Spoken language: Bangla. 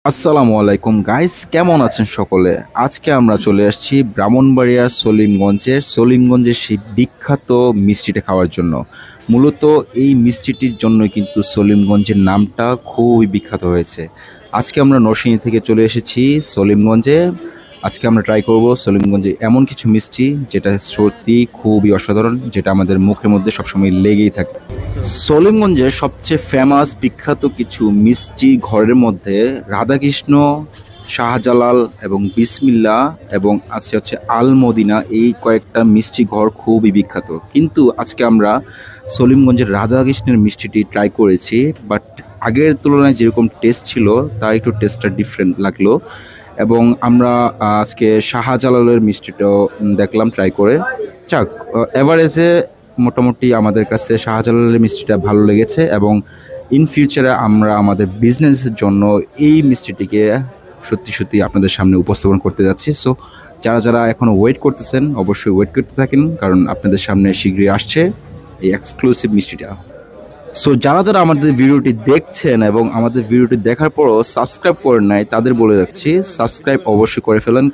আসসালামু আলাইকুম গাইস, কেমন আছেন সকলে? আজকে আমরা চলে আসছি ব্রাহ্মণবাড়িয়ার সলিমগঞ্জের সেই বিখ্যাত মিষ্টিটা খাওয়ার জন্য। মূলত এই মিষ্টিটির জন্য কিন্তু সলিমগঞ্জের নামটা খুবই বিখ্যাত হয়েছে। আজকে আমরা নরসিংদী থেকে চলে এসেছি সলিমগঞ্জে। আজকে আমরা ট্রাই করব সলিমগঞ্জে এমন কিছু মিষ্টি যেটা সত্যি খুবই অসাধারণ, যেটা আমাদের মুখের মধ্যে সবসময় লেগেই থাকে। সলিমগঞ্জের সবচেয়ে ফেমাস বিখ্যাত কিছু মিষ্টি ঘরের মধ্যে রাধাকৃষ্ণ, শাহজালাল এবং বিসমিল্লা এবং হচ্ছে আল মদিনা, এই কয়েকটা মিষ্টি ঘর খুবই বিখ্যাত। কিন্তু আজকে আমরা সলিমগঞ্জের রাধাকৃষ্ণের মিষ্টিটি ট্রাই করেছি, বাট আগের তুলনায় যেরকম টেস্ট ছিল তার একটু টেস্টটা ডিফারেন্ট লাগলো। এবং আমরা আজকে শাহজালালের মিষ্টিটাও দেখলাম ট্রাই করে। যাক, এভারেজে মোটামুটি আমাদের কাছে শাহজালালের মিষ্টিটা ভালো লেগেছে এবং ইন ফিউচারে আমরা আমাদের বিজনেসের জন্য এই মিষ্টিটিকে সত্যি সত্যি আপনাদের সামনে উপস্থাপন করতে যাচ্ছি। সো যারা যারা এখনও ওয়েট করতেছেন অবশ্যই ওয়েট করতে থাকেন, কারণ আপনাদের সামনে শীঘ্রই আসছে এই এক্সক্লুসিভ মিষ্টিটা। সো যারা যারা আমাদের ভিডিওটি দেখছেন এবং আমাদের ভিডিওটি দেখার পরও সাবস্ক্রাইব করেন নাই, তাদের বলে রাখছি সাবস্ক্রাইব অবশ্যই করে ফেলেন।